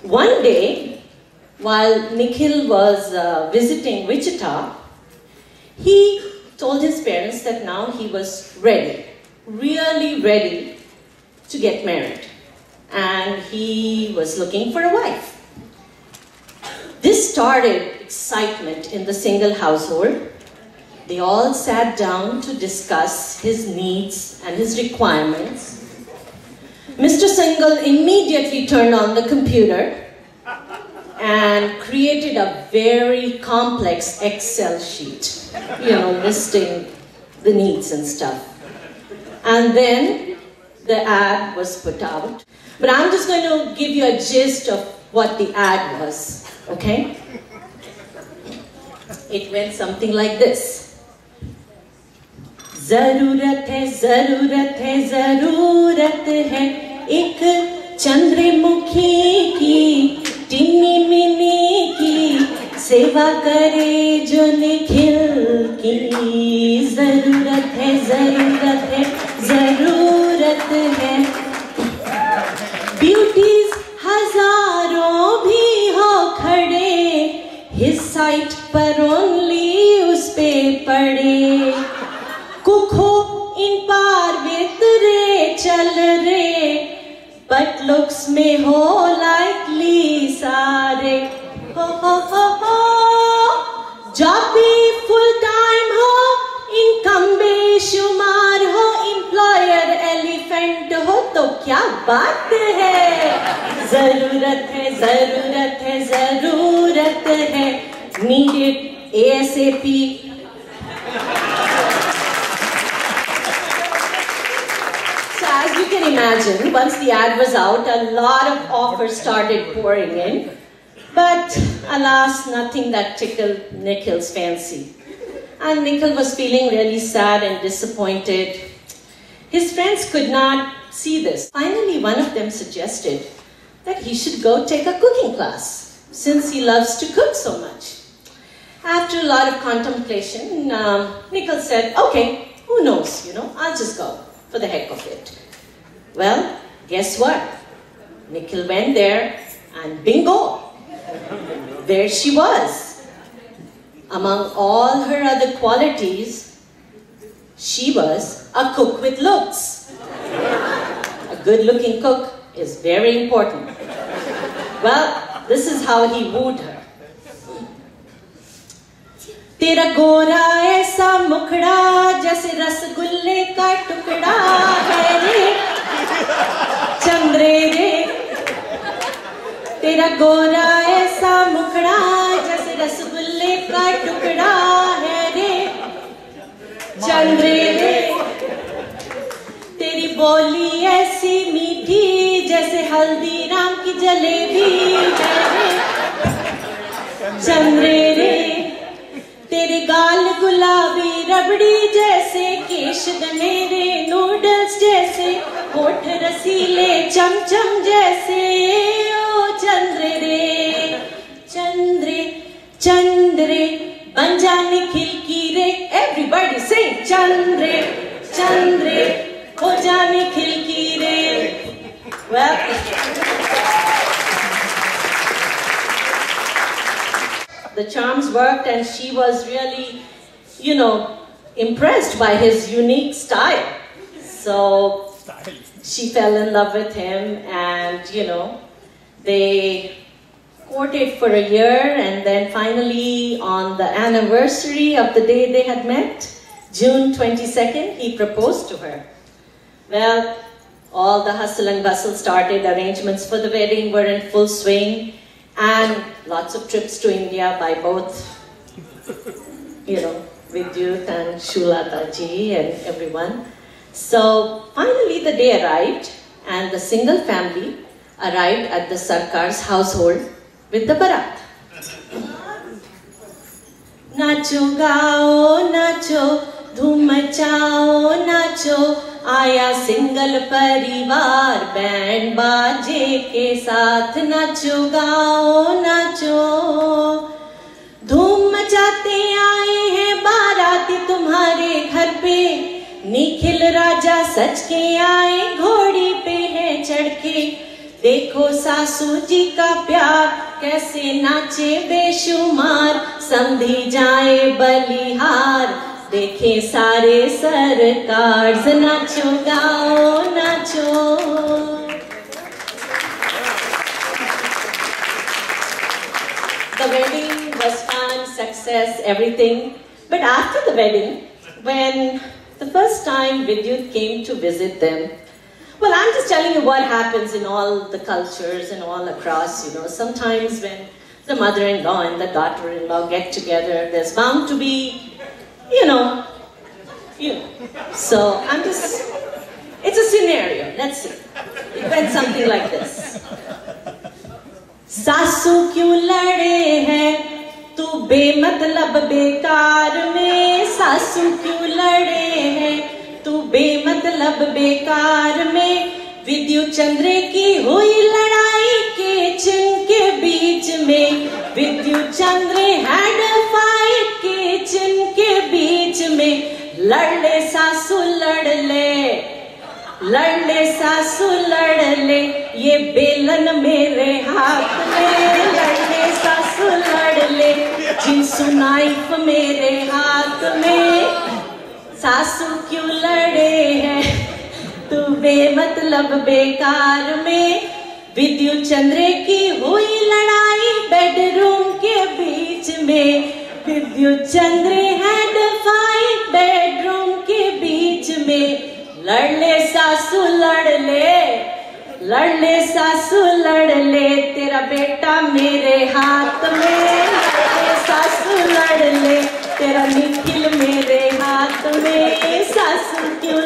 One day, while Nikhil was visiting Wichita, he told his parents that now he was ready, really ready to get married. And he was looking for a wife. This started excitement in the single household. They all sat down to discuss his needs and his requirements. Mr. Singhal immediately turned on the computer and created a very complex Excel sheet, listing the needs and stuff. And then the ad was put out. But I'm just going to give you a gist of what the ad was, okay? It went something like this. ज़रूरत है ज़रूरत है ज़रूरत है एक चंद्रमुखी की Tinni mini की सेवा करे जो निखिल की ज़रूरत है ज़रूरत है ज़रूरत है ब्यूटीज हजारों भी हो खड़े हिस साइट पर ओनली उस पे पड़े कुखो इन पार वे चल रे बट लुक्स में हो लाइकली सारे हो जॉब भी फुल टाइम हो इनकम बेशुमार हो एम्प्लॉयर एलिफेंट हो तो क्या बात है जरूरत है जरूरत है जरूरत है needed ASAP. As you can imagine, once the ad was out, a lot of offers started pouring in. But alas, nothing that tickled Nikhil's fancy. And Nikhil was feeling really sad and disappointed. His friends could not see this. Finally, one of them suggested that he should go take a cooking class, since he loves to cook so much. After a lot of contemplation, Nikhil said, okay, who knows, I'll just go for the heck of it. Well, guess what? Nikhil went there and bingo! There she was. Among all her other qualities, she was a cook with looks. A good-looking cook is very important. Well, this is how he wooed her. तेरा गोरा ऐसा मुखड़ा जैसे रसगुल्ले का टुकड़ा है रे चंद्रे रे तेरा गोरा ऐसा मुखड़ा जैसे रसगुल्ले का टुकड़ा है रे चंद्रे रे तेरी बोली ऐसी मीठी जैसे हल्दीराम की जलेबी है रे चंद्रे रे तेरे गाल गुलाबी रबड़ी जैसे केश गनेरे नूडल्स जैसे होठ रसीले चमचम जैसे ओ चंद्रे रे चंद्रे चंद्रे बन जा निखिल की रे एवरीबॉडी सिंग चंद्रे चंद्रे हो जा निखिल की रे The charms worked and she was really, impressed by his unique style. So she fell in love with him and, they courted for a year and then finally on the anniversary of the day they had met, June 22nd, he proposed to her. Well, all the hustle and bustle started, arrangements for the wedding were in full swing. And lots of trips to India by both, Vidyut and Shulata ji and everyone. So finally the day arrived and the single family arrived at the Sarkar's household with the barat. Nacho gao, nacho, धूम मचाओ नाचो आया single परिवार band बाजे के साथ नाचो गाओ नाचो धूम मचाते आए हैं बाराती तुम्हारे घर पे निखिल राजा सच के आए घोड़ी पे है चढ़ के देखो सासू जी का प्यार कैसे नाचे बेशुमार, समझी जाए बलिहार, देखे सारे सरकार, नाचो गाओ नाचो। The wedding was fun, success, everything. But after the wedding, when the first time Vidyut came to visit them, well, I'm just telling you what happens in all the cultures and all across, you know. Sometimes when the mother-in-law and the daughter-in-law get together, there's bound to be, you know. So I'm just, it's a scenario, let's see. It went something like this. सासू क्यों लड़े हैं तू बेमतलब बेकार में, सासू क्यों लड़े हैं तू बेमतलब बेकार में, विद्युत चंद्र की हुई लड़ाई किचन के बीच में, विद्युत चंद्र हैड फाइट किचन के बीच में, लड़ ले सासू लड़ ले, लड़ ले सासू लड़ ले, ये बेलन मेरे हाथ में, लड़ ले सासू लड़ ले, जिंसु नाइफ मेरे हाथ में, सासू क्यों लड़े हैं तू बेमतलब बेकार में, विद्युत चंद्र की हुई लड़ाई बेडरूम के बीच में, विद्युत चंद्र हैड फाइट बेडरूम के बीच में, लड़ ले सासू लड़ ले, लड़ ले सासू लड़ ले, तेरा बेटा मेरे हाथ में, लड़ ले सासू लड़ ले, तेरा निखिल मेरे हाथ में, सासू क्यों